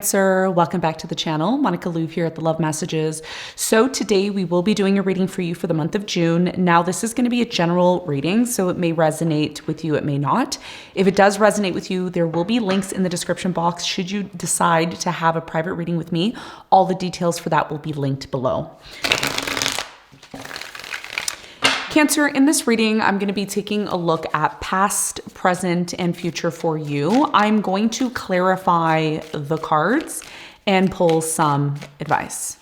Cancer, welcome back to the channel. Monica Louv here at the Love Messages. So today we will be doing a reading for you for the month of June. Now this is going to be a general reading, so it may resonate with you, it may not. If it does resonate with you, there will be links in the description box should you decide to have a private reading with me. All the details for that will be linked below. Cancer, in this reading, I'm going to be taking a look at past, present, and future for you. I'm going to clarify the cards and pull some advice.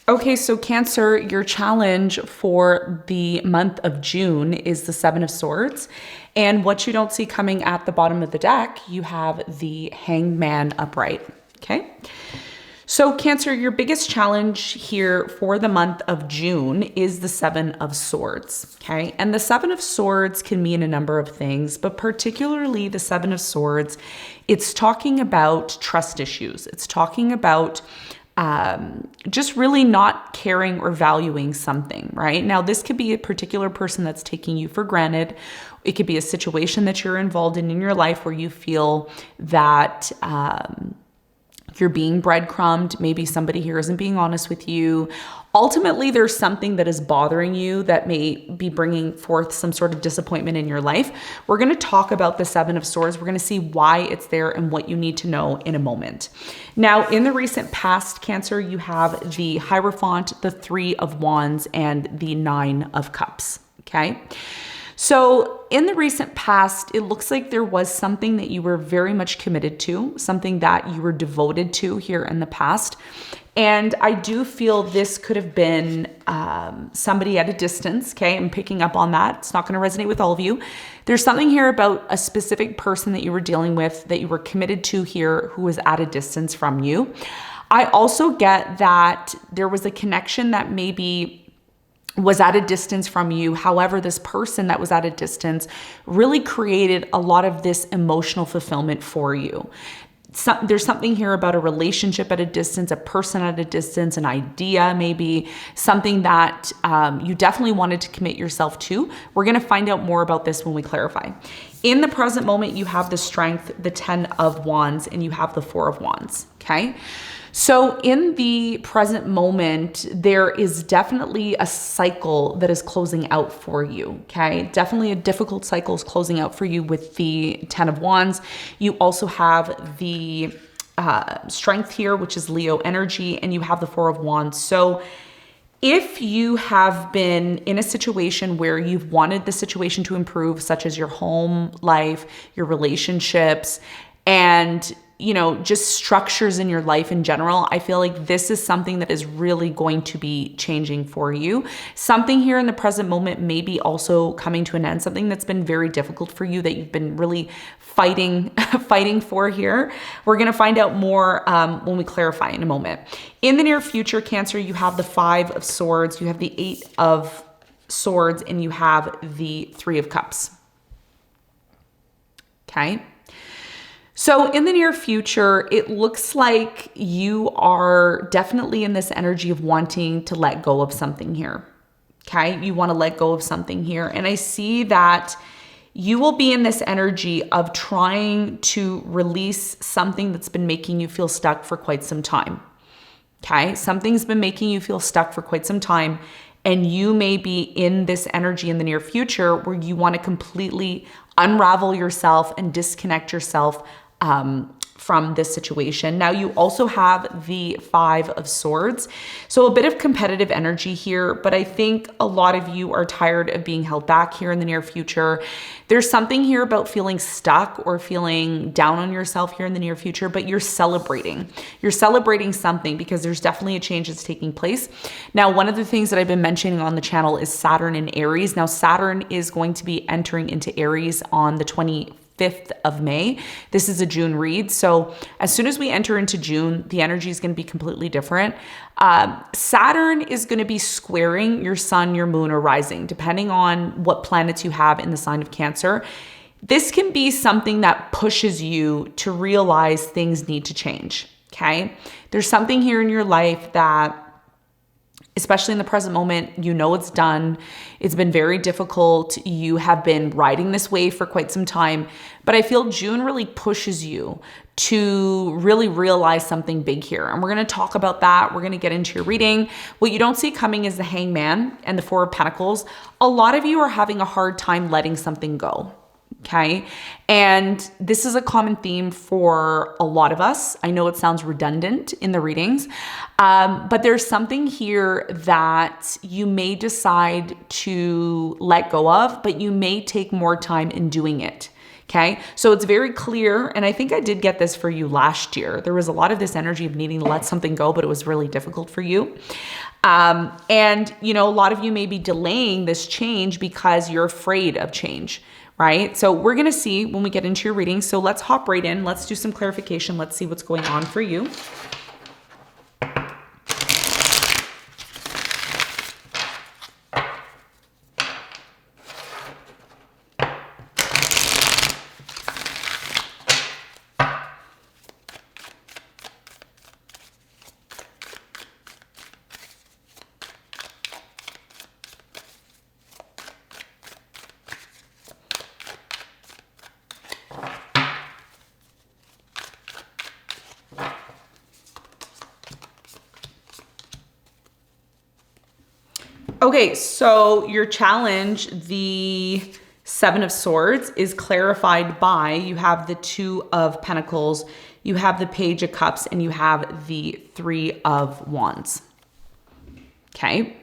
Okay, so Cancer, your challenge for the month of June is the Seven of Swords. And what you don't see coming at the bottom of the deck, you have the Hanged Man upright, okay? So Cancer, your biggest challenge here for the month of June is the Seven of Swords, okay? And the Seven of Swords can mean a number of things, but particularly the Seven of Swords, it's talking about trust issues. It's talking about just really not caring or valuing something, right? Now, this could be a particular person that's taking you for granted. It could be a situation that you're involved in your life where you feel that you're being breadcrumbed. Maybe somebody here isn't being honest with you. Ultimately, there's something that is bothering you that may be bringing forth some sort of disappointment in your life. We're going to talk about the Seven of Swords. We're going to see why it's there and what you need to know in a moment. Now, in the recent past, Cancer, you have the Hierophant, the Three of Wands, and the Nine of Cups, okay? So in the recent past, it looks like there was something that you were very much committed to, something that you were devoted to here in the past. And I do feel this could have been somebody at a distance, okay? I'm picking up on that. It's not going to resonate with all of you. There's something here about a specific person that you were dealing with, that you were committed to here, who was at a distance from you. I also get that there was a connection that maybe was at a distance from you. However, this person that was at a distance really created a lot of this emotional fulfillment for you. There's something here about a relationship at a distance, a person at a distance, an idea, maybe something that you definitely wanted to commit yourself to. We're going to find out more about this when we clarify. In the present moment, you have the Strength, the Ten of Wands, and you have the Four of Wands, okay? So in the present moment, there is definitely a cycle that is closing out for you, okay? Definitely a difficult cycle is closing out for you with the Ten of Wands. You also have the Strength here, which is Leo energy, and you have the Four of Wands. So if you have been in a situation where you've wanted the situation to improve, such as your home life, your relationships, and just structures in your life in general, I feel like this is something that is really going to be changing for you. Something here in the present moment may be also coming to an end, something that's been very difficult for you that you've been really fighting for here. We're going to find out more when we clarify in a moment. In the near future, Cancer, you have the Five of Swords, you have the Eight of Swords, and you have the Three of Cups. Okay. So in the near future, it looks like you are definitely in this energy of wanting to let go of something here, okay? You want to let go of something here. And I see that you will be in this energy of trying to release something that's been making you feel stuck for quite some time, okay? Something's been making you feel stuck for quite some time, and you may be in this energy in the near future where you want to completely unravel yourself and disconnect yourself from this situation. Now you also have the Five of Swords. So a bit of competitive energy here, but I think a lot of you are tired of being held back here in the near future. There's something here about feeling stuck or feeling down on yourself here in the near future, but you're celebrating. You're celebrating something because there's definitely a change that's taking place. Now, one of the things that I've been mentioning on the channel is Saturn in Aries. Now, Saturn is going to be entering into Aries on the 25th 5th of May. This is a June read. So as soon as we enter into June, the energy is going to be completely different. Saturn is going to be squaring your sun, your moon, or rising, depending on what planets you have in the sign of Cancer. This can be something that pushes you to realize things need to change, okay? There's something here in your life that, especially in the present moment, you know it's done. It's been very difficult. You have been riding this wave for quite some time. But I feel June really pushes you to really realize something big here. And we're going to talk about that. We're going to get into your reading. What you don't see coming is the Hangman and the Four of Pentacles. A lot of you are having a hard time letting something go. Okay. And this is a common theme for a lot of us. I know it sounds redundant in the readings, but there's something here that you may decide to let go of, but you may take more time in doing it. Okay. So it's very clear. And I think I did get this for you last year. There was a lot of this energy of needing to let something go, but it was really difficult for you. And you know, a lot of you may be delaying this change because you're afraid of change. Right? So we're going to see when we get into your reading. So let's hop right in. Let's do some clarification. Let's see what's going on for you. Okay, so your challenge, the Seven of Swords, is clarified by you have the Two of Pentacles, you have the Page of Cups, and you have the Three of Wands. Okay.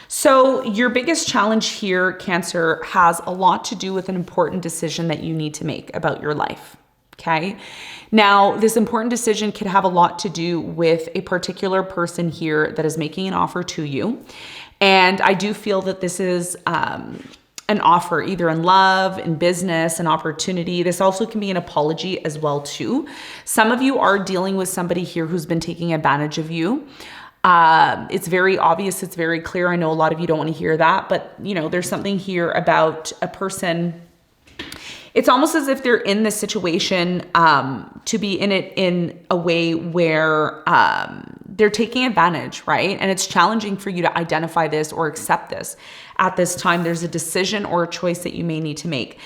So your biggest challenge here, Cancer, has a lot to do with an important decision that you need to make about your life. Okay. Now, this important decision could have a lot to do with a particular person here that is making an offer to you. And I do feel that this is an offer either in love, in business, an opportunity. This also can be an apology as well too. Some of you are dealing with somebody here who's been taking advantage of you. It's very obvious. It's very clear. I know a lot of you don't want to hear that, but you know, there's something here about a person. It's almost as if they're in this situation to be in it in a way where they're taking advantage, right? And it's challenging for you to identify this or accept this. At this time, there's a decision or a choice that you may need to make.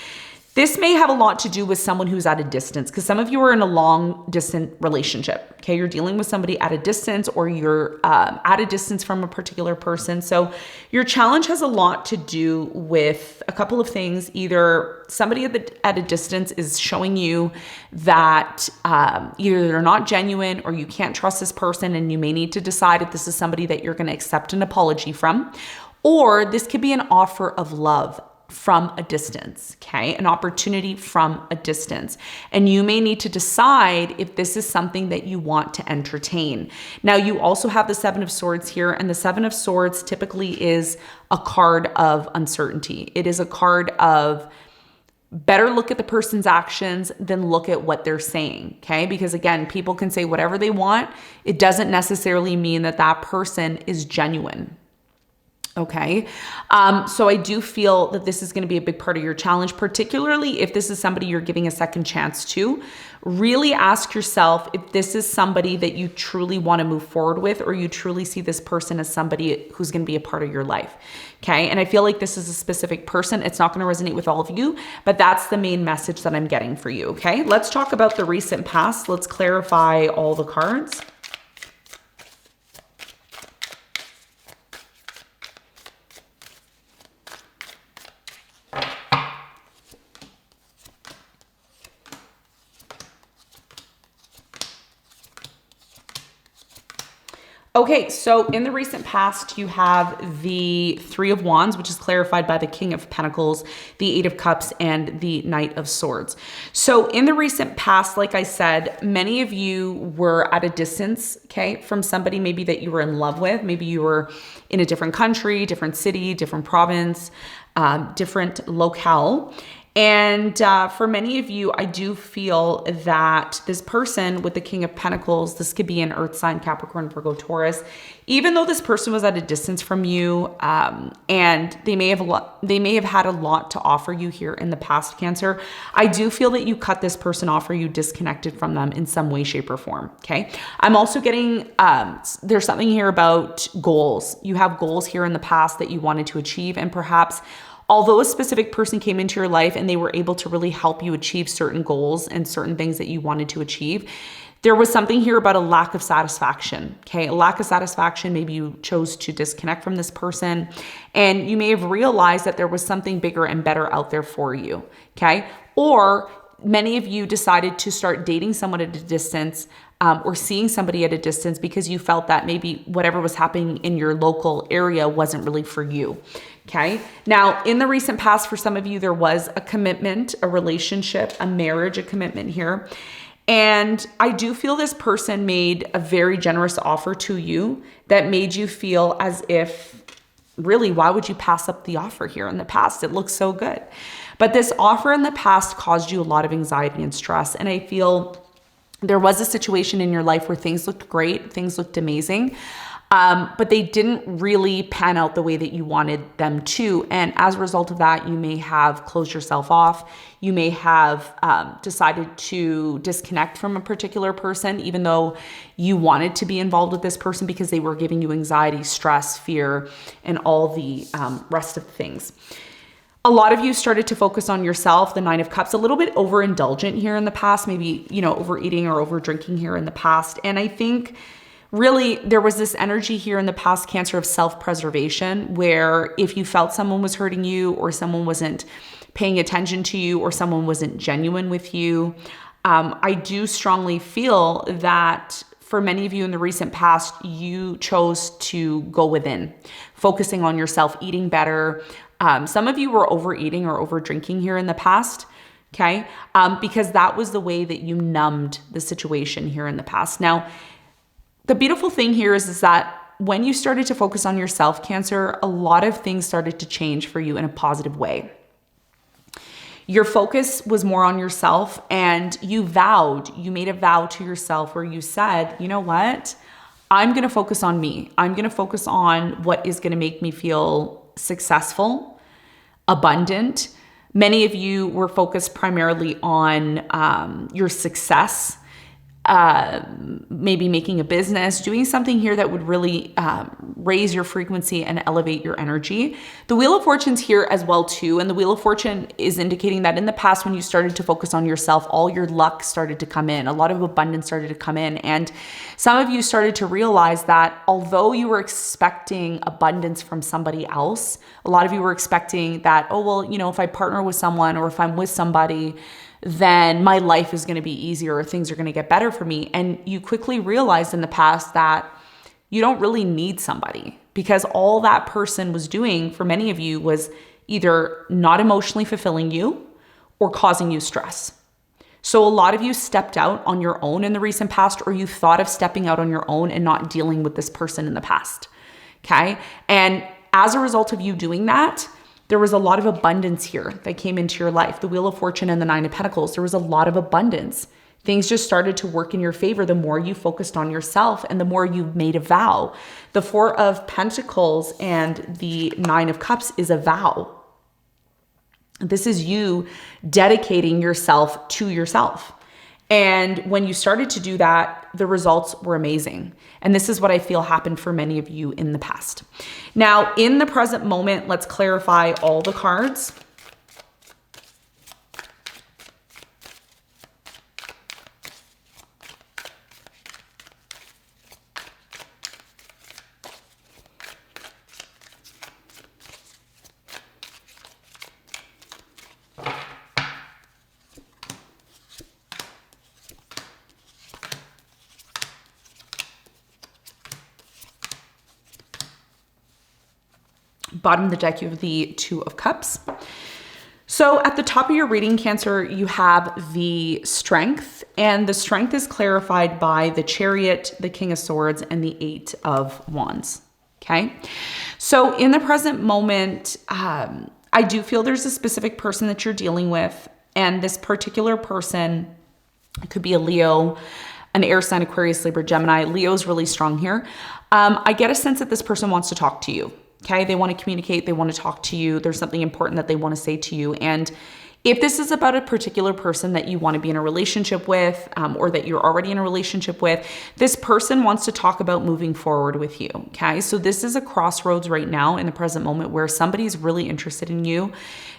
This may have a lot to do with someone who's at a distance, because some of you are in a long distant relationship. Okay, you're dealing with somebody at a distance, or you're at a distance from a particular person. So your challenge has a lot to do with a couple of things. Either somebody at a distance is showing you that either they're not genuine, or you can't trust this person, and you may need to decide if this is somebody that you're going to accept an apology from. Or this could be an offer of love from a distance, okay? An opportunity from a distance. And you may need to decide if this is something that you want to entertain. Now, you also have the Seven of Swords here, and the Seven of Swords typically is a card of uncertainty. It is a card of better look at the person's actions than look at what they're saying, okay? Because again, people can say whatever they want. It doesn't necessarily mean that that person is genuine. Okay. So I do feel that this is going to be a big part of your challenge, particularly if this is somebody you're giving a second chance to. Really ask yourself if this is somebody that you truly want to move forward with, or you truly see this person as somebody who's going to be a part of your life. Okay. And I feel like this is a specific person. It's not going to resonate with all of you, but that's the main message that I'm getting for you. Okay. Let's talk about the recent past. Let's clarify all the cards. Okay, so in the recent past, you have the Three of Wands, which is clarified by the King of Pentacles, the Eight of Cups, and the Knight of Swords. So in the recent past, like I said, many of you were at a distance, okay, from somebody maybe that you were in love with. Maybe you were in a different country, different city, different province. different locale. And for many of you, I do feel that this person with the King of Pentacles, this could be an Earth sign, Capricorn, Virgo, Taurus, even though this person was at a distance from you, and they may have had a lot to offer you here in the past, Cancer, I do feel that you cut this person off or you disconnected from them in some way, shape, or form. Okay. I'm also getting, there's something here about goals. You have goals here in the past that you wanted to achieve, and perhaps although a specific person came into your life and they were able to really help you achieve certain goals and certain things that you wanted to achieve, there was something here about a lack of satisfaction, okay? A lack of satisfaction. Maybe you chose to disconnect from this person, and you may have realized that there was something bigger and better out there for you, okay? Or many of you decided to start dating someone at a distance, or seeing somebody at a distance because you felt that maybe whatever was happening in your local area wasn't really for you. Okay. Now, in the recent past, for some of you, there was a commitment, a relationship, a marriage, a commitment here. And I do feel this person made a very generous offer to you that made you feel as if, really, why would you pass up the offer here in the past? It looks so good. But this offer in the past caused you a lot of anxiety and stress. And I feel there was a situation in your life where things looked great, things looked amazing, but they didn't really pan out the way that you wanted them to. And as a result of that, you may have closed yourself off. You may have decided to disconnect from a particular person, even though you wanted to be involved with this person because they were giving you anxiety, stress, fear, and all the rest of the things. A lot of you started to focus on yourself, the Nine of Cups, a little bit overindulgent here in the past, maybe, overeating or over drinking here in the past. And I think really there was this energy here in the past, Cancer, of self-preservation, where if you felt someone was hurting you or someone wasn't paying attention to you or someone wasn't genuine with you, I do strongly feel that for many of you in the recent past, you chose to go within, focusing on yourself, eating better. Some of you were overeating or over drinking here in the past, okay? Because that was the way that you numbed the situation here in the past. Now, the beautiful thing here is that when you started to focus on yourself, Cancer, a lot of things started to change for you in a positive way. Your focus was more on yourself, and you made a vow to yourself where you said, you know what? I'm going to focus on me. I'm going to focus on what is going to make me feel successful, abundant. Many of you were focused primarily on your success, maybe making a business, doing something here that would really raise your frequency and elevate your energy. The Wheel of Fortune's here as well too, and the Wheel of Fortune is indicating that in the past, when you started to focus on yourself, all your luck started to come in, a lot of abundance started to come in, and some of you started to realize that although you were expecting abundance from somebody else, a lot of you were expecting that, oh, well, if I partner with someone or if I'm with somebody, then my life is going to be easier or things are going to get better for me. And you quickly realized in the past that you don't really need somebody, because all that person was doing for many of you was either not emotionally fulfilling you or causing you stress. So a lot of you stepped out on your own in the recent past, or you thought of stepping out on your own and not dealing with this person in the past. Okay. And as a result of you doing that, there was a lot of abundance here that came into your life. The Wheel of Fortune and the Nine of Pentacles, there was a lot of abundance. Things just started to work in your favor the more you focused on yourself and the more you made a vow. The Four of Pentacles and the Nine of Cups is a vow. This is you dedicating yourself to yourself. And when you started to do that, the results were amazing. And this is what I feel happened for many of you in the past. Now, in the present moment, let's clarify all the cards. Bottom of the deck, you have the Two of Cups. So at the top of your reading, Cancer, you have the Strength, and the Strength is clarified by the Chariot, the King of Swords, and the Eight of Wands. Okay. So in the present moment, I do feel there's a specific person that you're dealing with, and this particular person could be a Leo, an air sign, Aquarius, Libra, Gemini. Leo's really strong here. I get a sense that this person wants to talk to you. Okay. They want to communicate. They want to talk to you. There's something important that they want to say to you. And if this is about a particular person that you want to be in a relationship with, or that you're already in a relationship with, this person wants to talk about moving forward with you. Okay. So this is a crossroads right now in the present moment where somebody's really interested in you.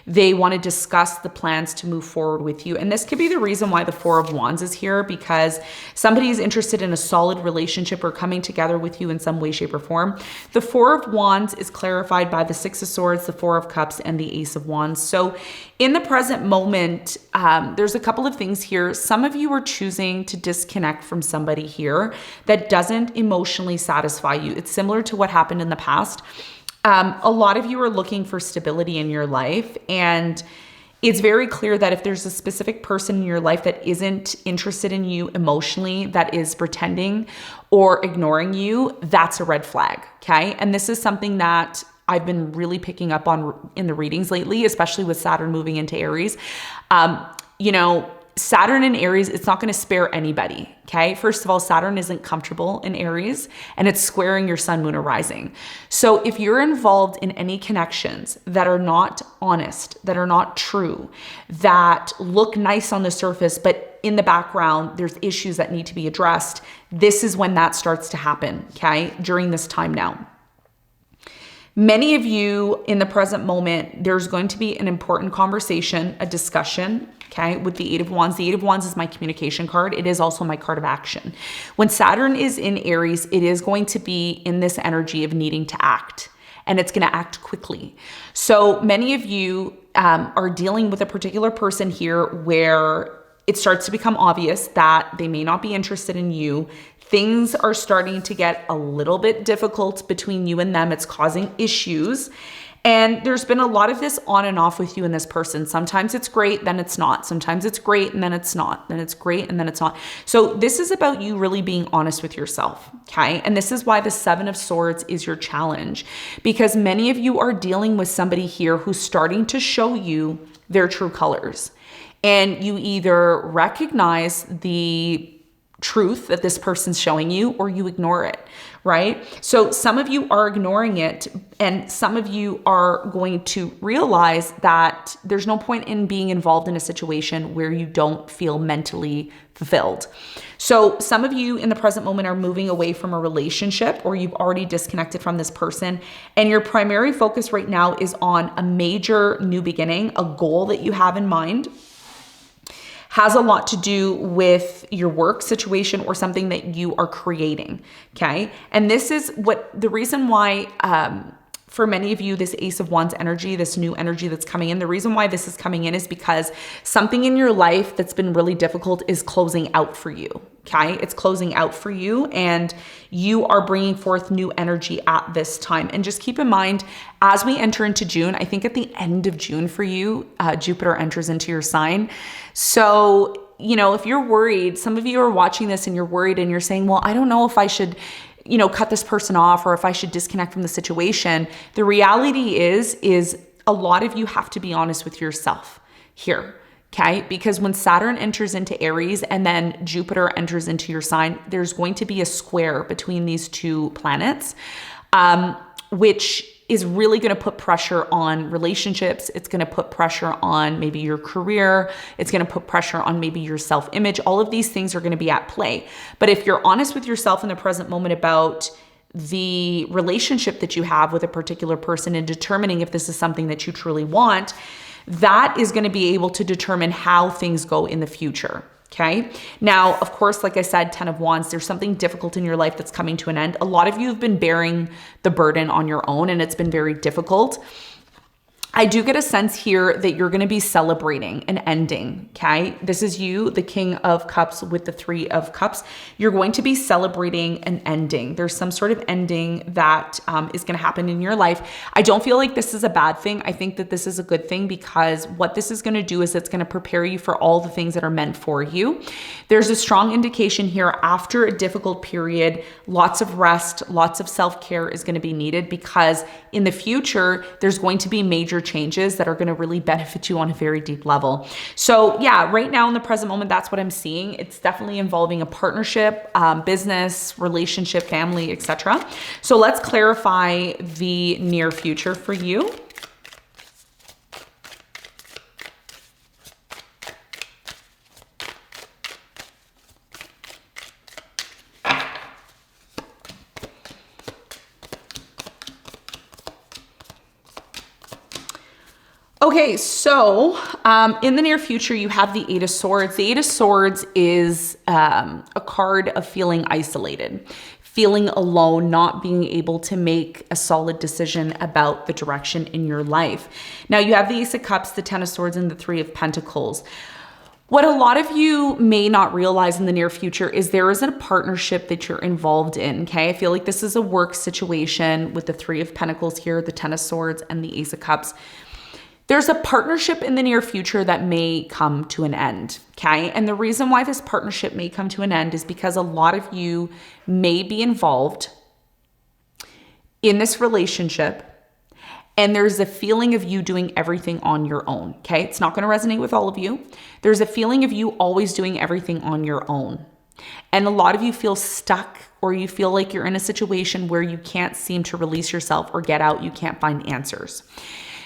They want to discuss the plans to move forward with you. And this could be the reason why the Four of Wands is here, because somebody is interested in a solid relationship or coming together with you in some way, shape, or form. The Four of Wands is clarified by the Six of Swords, the Four of Cups, and the Ace of Wands. So in the present moment, there's a couple of things here. Some of you are choosing to disconnect from somebody here that doesn't emotionally satisfy you. It's similar to what happened in the past. A lot of you are looking for stability in your life, and it's very clear that if there's a specific person in your life that isn't interested in you emotionally, that is pretending or ignoring you, that's a red flag, okay? And this is something that I've been really picking up on in the readings lately, especially with Saturn moving into Aries. Saturn in Aries, it's not going to spare anybody. Okay. First of all, Saturn isn't comfortable in Aries, and it's squaring your sun, moon, or rising. So if you're involved in any connections that are not honest, that are not true, that look nice on the surface, but in the background, there's issues that need to be addressed, this is when that starts to happen. Okay. During this time now. Many of you in the present moment, there's going to be an important conversation, a discussion, okay, with the Eight of Wands. The Eight of Wands is my communication card. It is also my card of action. When Saturn is in Aries, it is going to be in this energy of needing to act, and it's going to act quickly. So many of you are dealing with a particular person here where it starts to become obvious that they may not be interested in you. Things are starting to get a little bit difficult between you and them. It's causing issues. And there's been a lot of this on and off with you and this person. Sometimes it's great, then it's not. Sometimes it's great, and then it's not. Then it's great, and then it's not. So this is about you really being honest with yourself, okay? And this is why the Seven of Swords is your challenge, because many of you are dealing with somebody here who's starting to show you their true colors. And you either recognize the truth that this person's showing you, or you ignore it, right? So some of you are ignoring it, and some of you are going to realize that there's no point in being involved in a situation where you don't feel mentally fulfilled. So some of you in the present moment are moving away from a relationship, or you've already disconnected from this person, and your primary focus right now is on a major new beginning, a goal that you have in mind. Has a lot to do with your work situation or something that you are creating, okay? And this is the reason why, for many of you, this Ace of Wands energy, this new energy that's coming in, the reason why this is coming in is because something in your life that's been really difficult is closing out for you, okay? It's closing out for you, and you are bringing forth new energy at this time. And just keep in mind, as we enter into June, I think at the end of June for you, Jupiter enters into your sign. So, if you're worried, some of you are watching this and you're worried and you're saying, well, I don't know if I should, cut this person off, or if I should disconnect from the situation. The reality is a lot of you have to be honest with yourself here. Okay, because when Saturn enters into Aries and then Jupiter enters into your sign, there's going to be a square between these two planets, which is really going to put pressure on relationships. It's going to put pressure on maybe your career. It's going to put pressure on maybe your self-image. All of these things are going to be at play. But if you're honest with yourself in the present moment about the relationship that you have with a particular person and determining if this is something that you truly want, that is going to be able to determine how things go in the future. Okay. Now, of course, like I said, 10 of Wands, there's something difficult in your life that's coming to an end. A lot of you have been bearing the burden on your own, and it's been very difficult. I do get a sense here that you're going to be celebrating an ending, okay? This is you, the King of Cups with the Three of Cups. You're going to be celebrating an ending. There's some sort of ending that is going to happen in your life. I don't feel like this is a bad thing. I think that this is a good thing, because what this is going to do is it's going to prepare you for all the things that are meant for you. There's a strong indication here after a difficult period, lots of rest, lots of self-care is going to be needed, because in the future, there's going to be major changes that are going to really benefit you on a very deep level. So yeah, right now in the present moment, that's what I'm seeing. It's definitely involving a partnership, business, relationship, family, etc. So let's clarify the near future for you. Okay, so in the near future, you have the Eight of Swords. The Eight of Swords is a card of feeling isolated, feeling alone, not being able to make a solid decision about the direction in your life. Now you have the Ace of Cups, the Ten of Swords, and the Three of Pentacles. What a lot of you may not realize in the near future is there is a partnership that you're involved in, okay? I feel like this is a work situation with the Three of Pentacles here, the Ten of Swords, and the Ace of Cups. There's a partnership in the near future that may come to an end, okay? And the reason why this partnership may come to an end is because a lot of you may be involved in this relationship and there's a feeling of you doing everything on your own, okay? It's not going to resonate with all of you. There's a feeling of you always doing everything on your own. And a lot of you feel stuck, or you feel like you're in a situation where you can't seem to release yourself or get out. You can't find answers.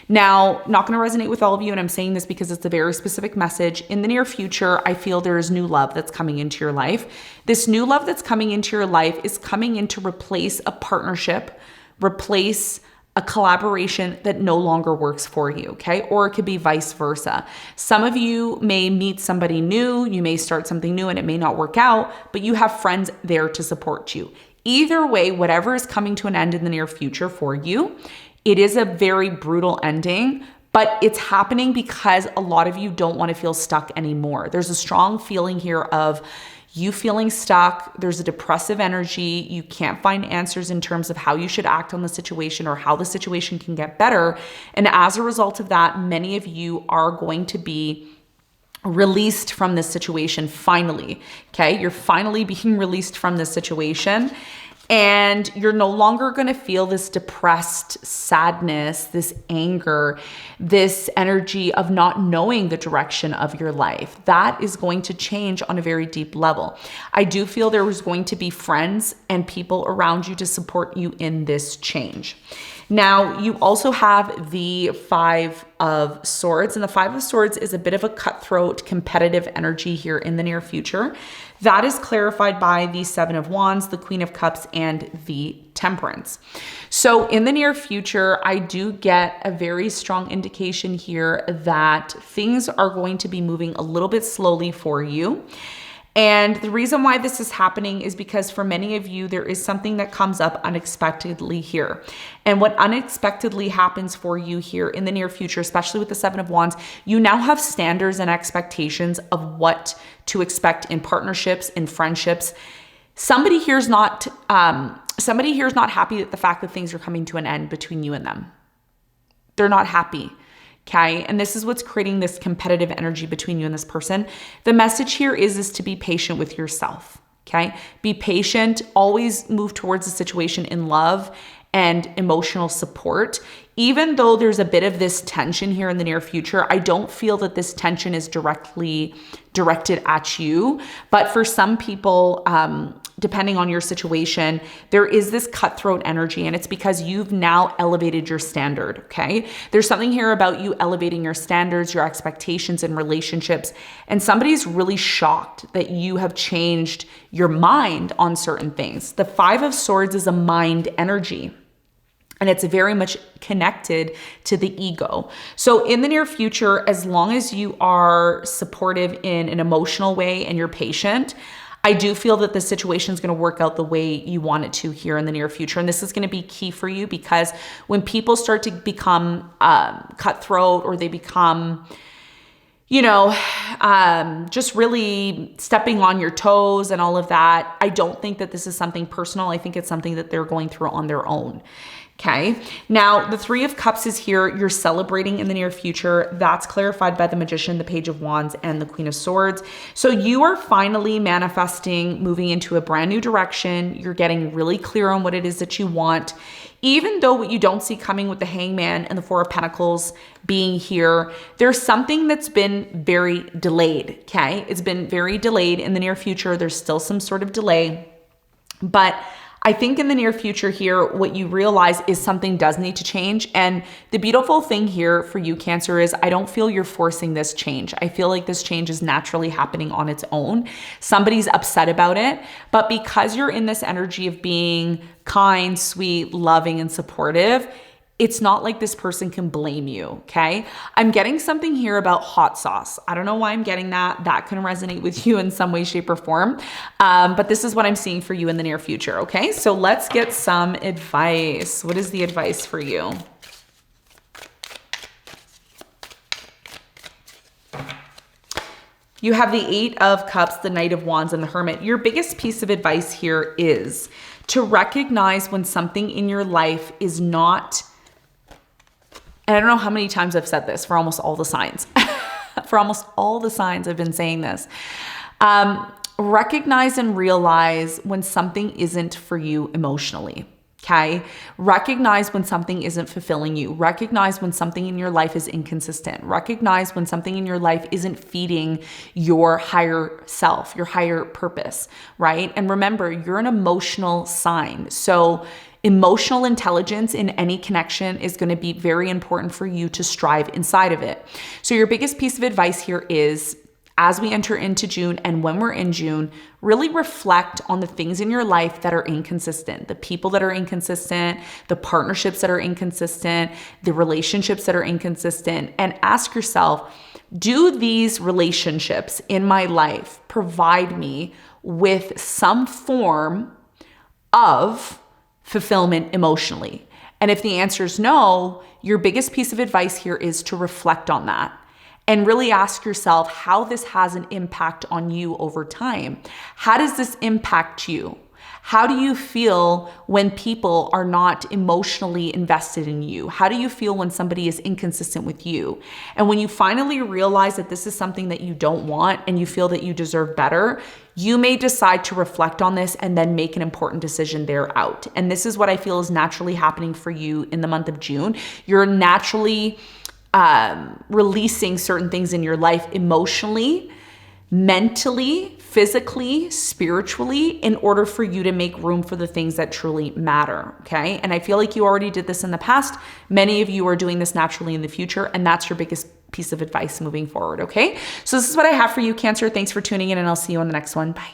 Now, not going to resonate with all of you, and I'm saying this because it's a very specific message. In the near future, I feel there is new love that's coming into your life. This new love that's coming into your life is coming in to replace a partnership, replace a collaboration that no longer works for you, okay? Or it could be vice versa. Some of you may meet somebody new, you may start something new and it may not work out, but you have friends there to support you. Either way, whatever is coming to an end in the near future for you, it is a very brutal ending, but it's happening because a lot of you don't want to feel stuck anymore. There's a strong feeling here of you feeling stuck. There's a depressive energy. You can't find answers in terms of how you should act on the situation or how the situation can get better. And as a result of that, many of you are going to be released from this situation finally, okay? You're finally being released from this situation. And you're no longer going to feel this depressed sadness, this anger, this energy of not knowing the direction of your life. That is going to change on a very deep level. I do feel there was going to be friends and people around you to support you in this change. Now, you also have the Five of Swords, and the Five of Swords is a bit of a cutthroat, competitive energy here in the near future. That is clarified by the Seven of Wands, the Queen of Cups, and the Temperance. So in the near future, I do get a very strong indication here that things are going to be moving a little bit slowly for you. And the reason why this is happening is because for many of you, there is something that comes up unexpectedly here. And what unexpectedly happens for you here in the near future, especially with the Seven of Wands, you now have standards and expectations of what to expect in partnerships, in friendships. Somebody here is not happy at the fact that things are coming to an end between you and them. They're not happy. Okay, and this is what's creating this competitive energy between you and this person. The message here is to be patient with yourself, okay? Be patient, always move towards the situation in love and emotional support. Even though there's a bit of this tension here in the near future, I don't feel that this tension is directly directed at you. But for some people, depending on your situation, there is this cutthroat energy, and it's because you've now elevated your standard, okay? There's something here about you elevating your standards, your expectations in relationships, and somebody's really shocked that you have changed your mind on certain things. The Five of Swords is a mind energy, and it's very much connected to the ego. So in the near future, as long as you are supportive in an emotional way and you're patient, I do feel that the situation is going to work out the way you want it to here in the near future. And this is going to be key for you, because when people start to become cutthroat, or they become, just really stepping on your toes and all of that, I don't think that this is something personal. I think it's something that they're going through on their own. Okay. Now, the Three of Cups is here. You're celebrating in the near future. That's clarified by the Magician, the Page of Wands, and the Queen of Swords. So you are finally manifesting, moving into a brand new direction. You're getting really clear on what it is that you want. Even though what you don't see coming with the Hangman and the Four of Pentacles being here, there's something that's been very delayed, okay? It's been very delayed in the near future. There's still some sort of delay, but I think in the near future here, what you realize is something does need to change. And the beautiful thing here for you, Cancer, is I don't feel you're forcing this change. I feel like this change is naturally happening on its own. Somebody's upset about it, but because you're in this energy of being kind, sweet, loving, and supportive, it's not like this person can blame you, okay? I'm getting something here about hot sauce. I don't know why I'm getting that. That can resonate with you in some way, shape, or form. But this is what I'm seeing for you in the near future, okay? So let's get some advice. What is the advice for you? You have the Eight of Cups, the Knight of Wands, and the Hermit. Your biggest piece of advice here is to recognize when something in your life is not, and I don't know how many times I've said this for almost all the signs. For almost all the signs I've been saying this. Recognize and realize when something isn't for you emotionally, okay? Recognize when something isn't fulfilling you. Recognize when something in your life is inconsistent. Recognize when something in your life isn't feeding your higher self, your higher purpose, right? And remember, you're an emotional sign. So emotional intelligence in any connection is going to be very important for you to strive inside of it. So your biggest piece of advice here is, as we enter into June and when we're in June, really reflect on the things in your life that are inconsistent, the people that are inconsistent, the partnerships that are inconsistent, the relationships that are inconsistent, and ask yourself, do these relationships in my life provide me with some form of fulfillment emotionally? And if the answer is no, your biggest piece of advice here is to reflect on that and really ask yourself how this has an impact on you over time. How does this impact you? How do you feel when people are not emotionally invested in you? How do you feel when somebody is inconsistent with you? And when you finally realize that this is something that you don't want and you feel that you deserve better, you may decide to reflect on this and then make an important decision there out. And this is what I feel is naturally happening for you in the month of June. You're naturally releasing certain things in your life emotionally, mentally, physically, spiritually, in order for you to make room for the things that truly matter, okay? And I feel like you already did this in the past. Many of you are doing this naturally in the future, and that's your biggest piece of advice moving forward, okay? So this is what I have for you, Cancer. Thanks for tuning in, and I'll see you on the next one. Bye.